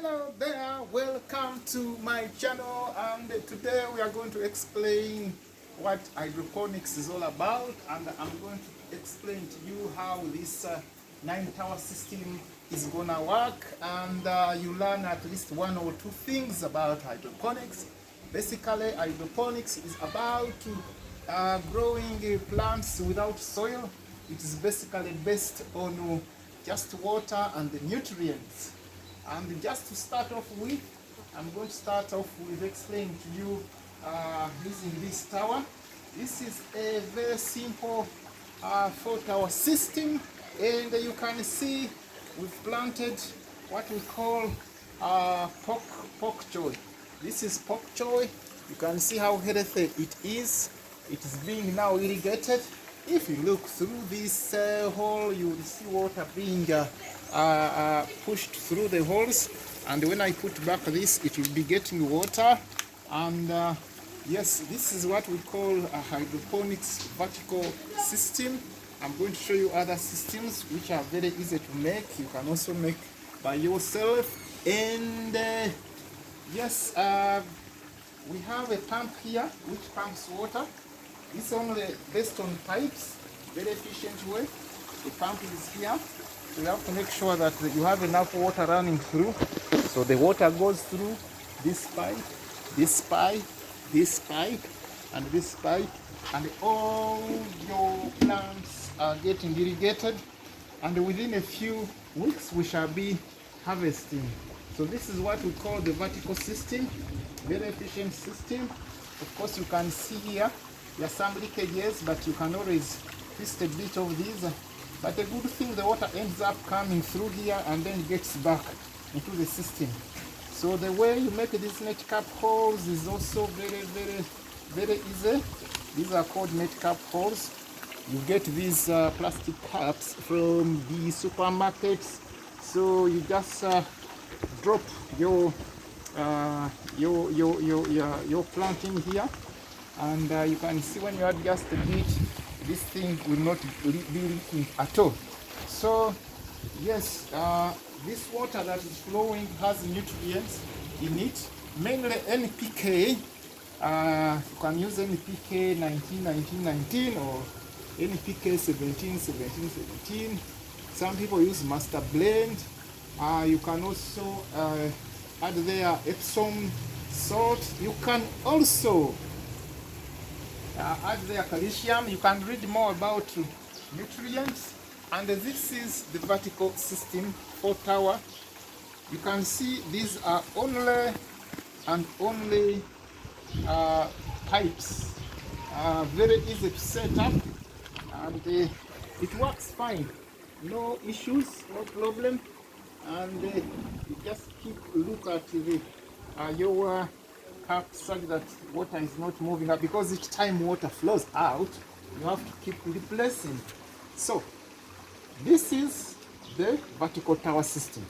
Hello there, welcome to my channel, and today we are going to explain what hydroponics is all about, and I'm going to explain to you how this 9-tower system is gonna work, and you learn at least one or two things about hydroponics. Basically, hydroponics is about growing plants without soil. It is basically based on just water and the nutrients. And just to start off with, I'm going to start off with explaining to you using this tower. This is a very simple 4-tower system, and you can see we've planted what we call pok choy. This is pok choy. You can see how healthy it is. It is being now irrigated. If you look through this hole, you will see water being pushed through the holes, and when I put back this, it will be getting water. And yes, this is what we call a hydroponics vertical system. I'm going to show you other systems which are very easy to make. You can also make by yourself. And yes, we have a pump here which pumps water. It's only based on pipes, very efficient way. The pump is here, so you have to make sure that you have enough water running through. So the water goes through this pipe, this pipe, this pipe, and this pipe, and all your plants are getting irrigated. And within a few weeks, we shall be harvesting. So this is what we call the vertical system, very efficient system. Of course, you can see here, there are some leakages, but you can always twist a bit of these. But the good thing, the water ends up coming through here and then gets back into the system. So the way you make these net cap holes is also very easy. These are called net cap holes. You get these plastic caps from the supermarkets. So you just drop your plant in here. And you can see when you adjust a bit, this thing will not be leaking at all. So yes, this water that is flowing has nutrients in it, mainly NPK. You can use NPK 19-19-19 or NPK 17-17-17. Some people use master blend. You can also add there Epsom salt. You can also add there calcium. You can read more about nutrients. And this is the vertical system 4-tower. You can see these are only pipes. Very easy to set up, and it works fine. No issues, no problem. And you just keep look at the your such that water is not moving up, because each time water flows out, you have to keep replacing. So this is the vertical tower system.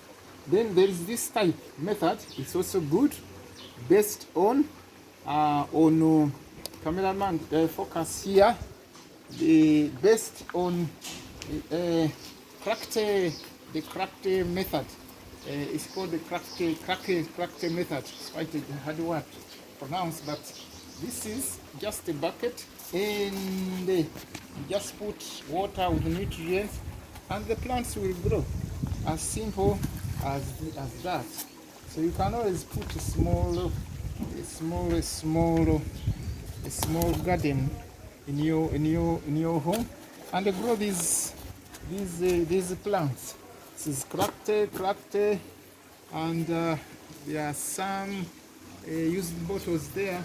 Then there is this type method. It's also good, based on cameraman focus here, based on the cracked method. It's called the cracked method. It's quite a hard word to pronounce, but this is just a bucket, and you just put water with nutrients, and the plants will grow. As simple as that. So you can always put a small garden in your home and grow these plants. This is cracked, and there are some used bottles there.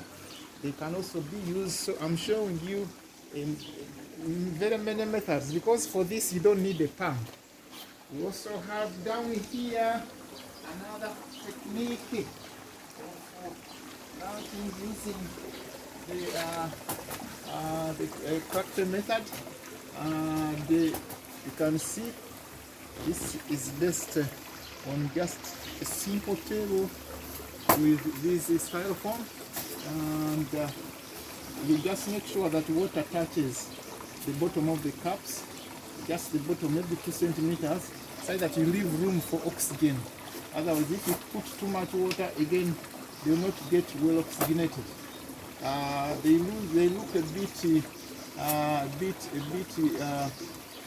They can also be used. So I'm showing you in very many methods, because for this you don't need a pump. We also have down here another technique of planting using the cracked method. You can see this is based on just a simple table with this styrofoam, and you just make sure that water touches the bottom of the cups, just the bottom, maybe 2 centimeters, so that you leave room for oxygen Otherwise, if you put too much water, again, they will not get well oxygenated. They look a bit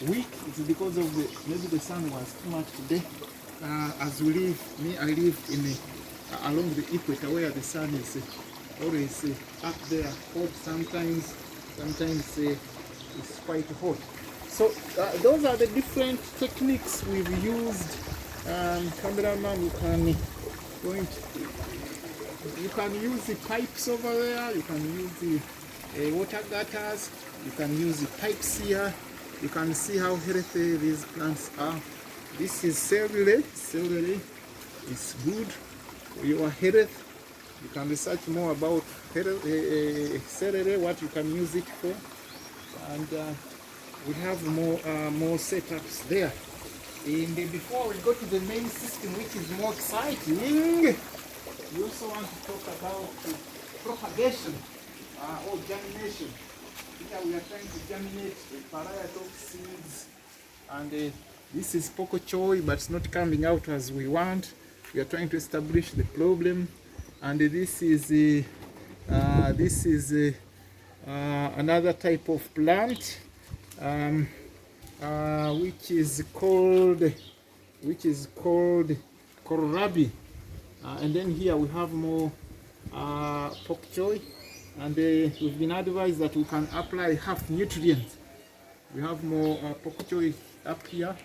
weak. It's because of maybe the sun was too much today. As we live, I live in along the equator where the sun is always up there, hot sometimes it's quite hot. So those are the different techniques we've used. Cameraman, you can use the pipes over there, you can use the water gutters, you can use the pipes here. You can see how healthy these plants are. This is celery. Celery is good for your health. You can research more about celery, what you can use it for, and we have more setups there. And before we go to the main system, which is more exciting, we also want to talk about propagation or germination. Here we are trying to germinate a variety of seeds, and this is pok choy, but it's not coming out as we want. We are trying to establish the problem, and this is another type of plant, which is called kohlrabi, and then here we have more pok choy, and we've been advised that we can apply half nutrients. We have more pok choy up here.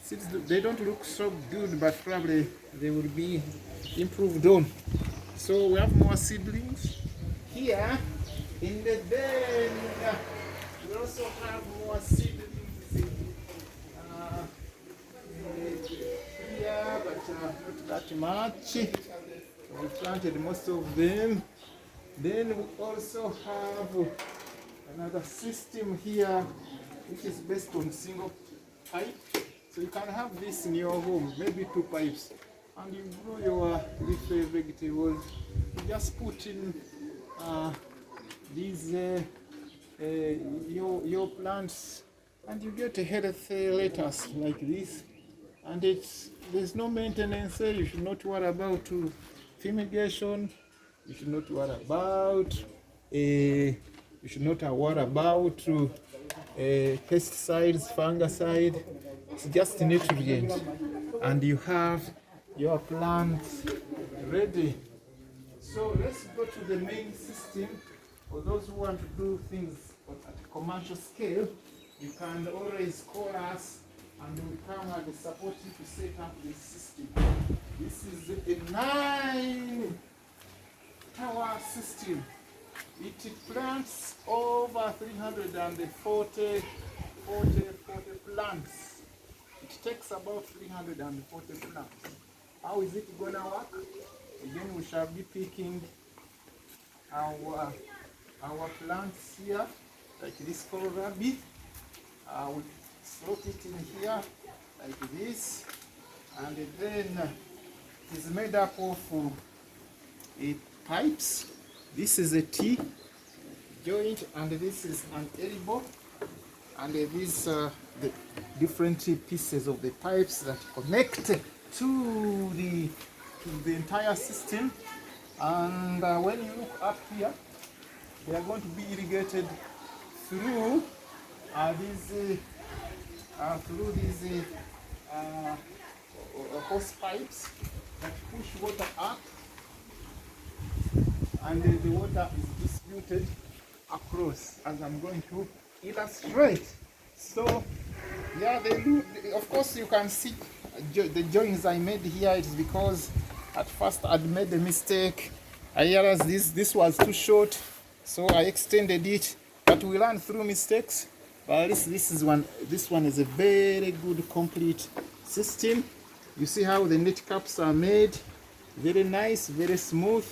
Since they don't look so good, but probably they will be improved on. So we have more seedlings here in the bin. We also have more seedlings here, but not that much. We planted most of them. Then we also have another system here, which is based on single pipe. So you can have this in your home, maybe 2 pipes, and you grow your leafy vegetables. You just put in these your plants, and you get a healthy lettuce like this. And there's no maintenance. You should not worry about fumigation. You should not worry about pesticides, fungicide. It's just nutrient, and you have your plants ready. So let's go to the main system. For those who want to do things at a commercial scale, you can always call us, and we come and support you to set up this system. This is a 9-tower system. It plants over 340 plants. It takes about 340 plants. How is it going to work? Again, we shall be picking our plants here, like this kohlrabi. We slot it in here like this, and then it is made up of pipes. This is a T joint, and this is an elbow, and these are the different pieces of the pipes that connect to the entire system. And when you look up here, they are going to be irrigated through these hose pipes that push water up, and the water is distributed across, as I'm going to illustrate. So yeah, they do. Of course, you can see the joints I made here. It's because at first I'd made a mistake. I realized this was too short, so I extended it. But we learn through mistakes. But at least this one is a very good complete system. You see how the net caps are made, very nice, very smooth.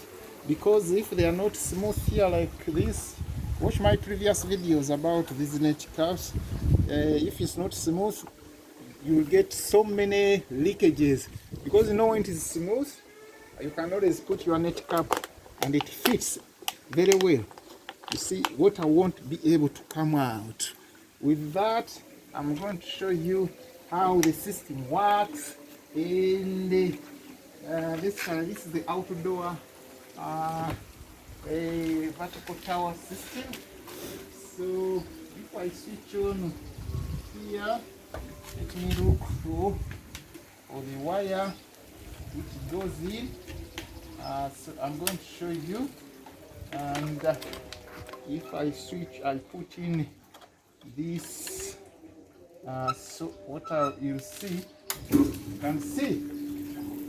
Because if they are not smooth here like this, watch my previous videos about these net caps. If it's not smooth, you will get so many leakages. Because when it is smooth, you can always put your net cap and it fits very well. You see, water won't be able to come out. With that, I'm going to show you how the system works, and This is the outdoor a vertical tower system. So if I switch on here, let me look for the wire which goes in. So I'm going to show you, and if I switch, I put in this. So what you see, you can see.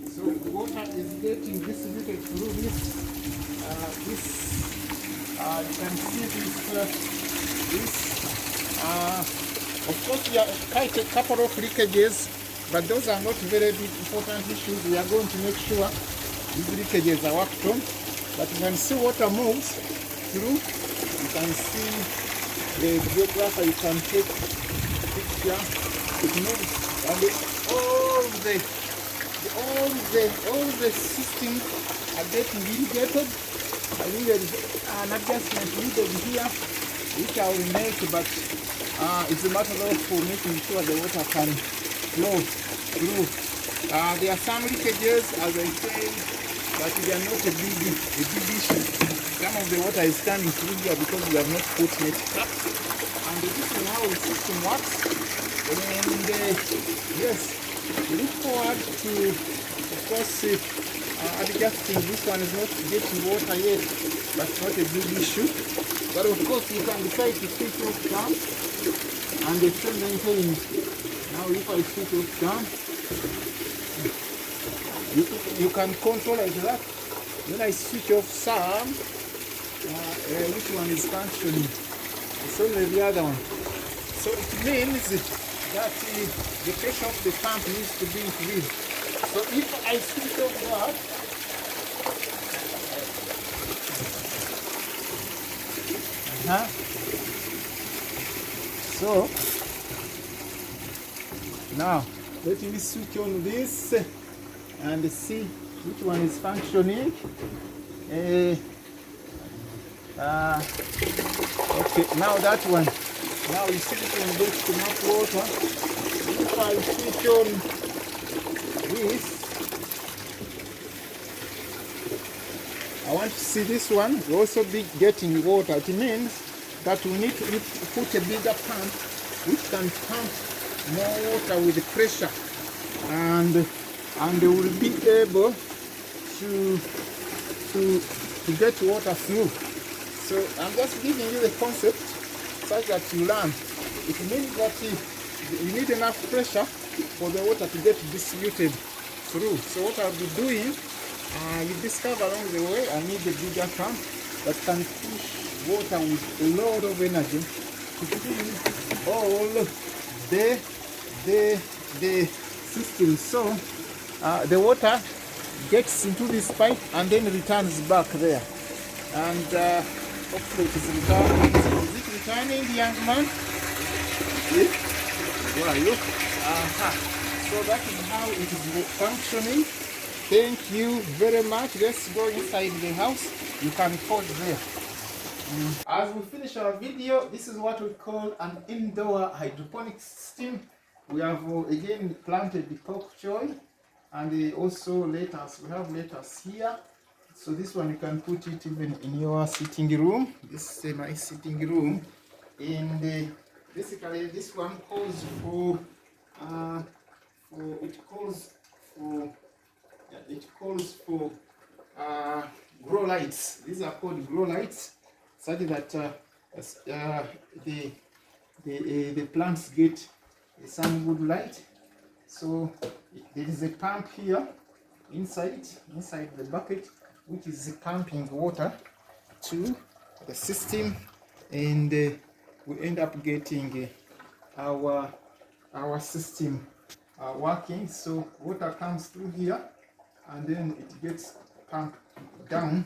So the water is getting distributed through this. You can see this. Of course, there are quite a couple of leakages, but those are not very big important issues. We are going to make sure these leakages are worked on. But you can see water moves through. You can see the videographer. You can take a picture. It moves, and all the systems are getting irrigated. I think there is an adjustment needed here, which I will make, but it's a matter of making sure the water can flow through. There are some leakages, as I said, but they are not a big issue. Some of the water is coming through here because we have not put net caps, and this is how the system works. And yes, we look forward to, of course, adjusting. This one is not getting water yet, but not a big issue. But of course, you can decide to switch off down and the still maintain. Now, if I switch off down, you can control like that. When I switch off some, which one is functioning? It's only the other one. So it means that the pressure of the pump needs to be increased. So if I switch off that, so now let me switch on this and see which one is functioning. Okay, now that one. Now you see it can get to enough water. If I switch on this, I want to see this one will also be getting water. It means that we need to put a bigger pump which can pump more water with the pressure, and we will be able to get water through. So I'm just giving you the concept such that you learn. It means that you need enough pressure for the water to get distributed through. So what I'll be doing, you discover along the way, I need a bigger pump that can push water with a lot of energy to clean all the system. So the water gets into this pipe and then returns back there. And hopefully it is returning. Is it returning, young man? Yes? Where are you? So that is how it is functioning. Thank you very much. Let's go inside the house. You can pause there. As we finish our video, this is what we call an indoor hydroponics system. We have again planted the pok choy and also lettuce. We have lettuce here. So this one you can put it even in your sitting room. This is my sitting room. And basically this one calls for grow lights. These are called grow lights, such that the plants get some good light. So there is a pump here inside the bucket, which is pumping water to the system, and we end up getting our system working. So water comes through here and then it gets pumped down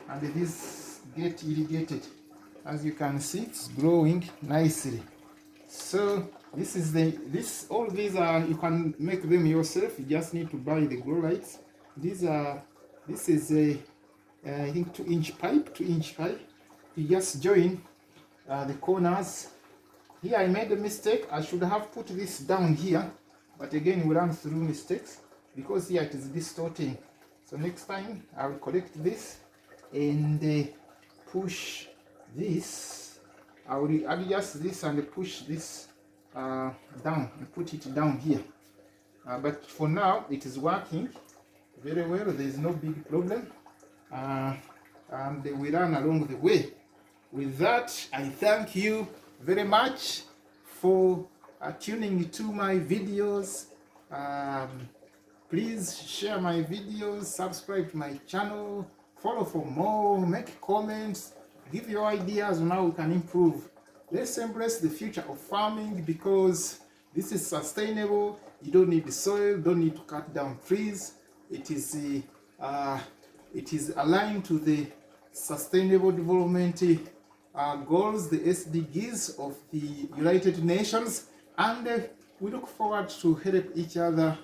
and this get irrigated. As you can see, it's growing nicely. So this is all these are, you can make them yourself. You just need to buy the grow lights. This is a I think 2-inch pipe. You just join the corners. Here I made a mistake. I should have put this down here, but again we run through mistakes because here it is distorting. So next time I will collect this and push this. I will adjust this and push this down and put it down here. But for now it is working very well. There is no big problem, and we run along the way. With that, I thank you very much for tuning to my videos. Please share my videos, subscribe to my channel, follow for more, make comments, give your ideas on how we can improve. Let's embrace the future of farming, because this is sustainable. You don't need the soil, don't need to cut down trees. It is aligned to the Sustainable Development Goals, the SDGs of the United Nations, and we look forward to help each other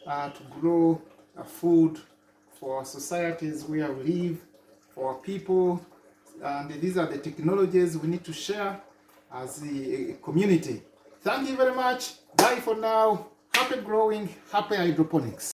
to grow food for our societies where we live, for our people, and these are the technologies we need to share as a community. Thank you very much. Bye for now. Happy growing, happy hydroponics.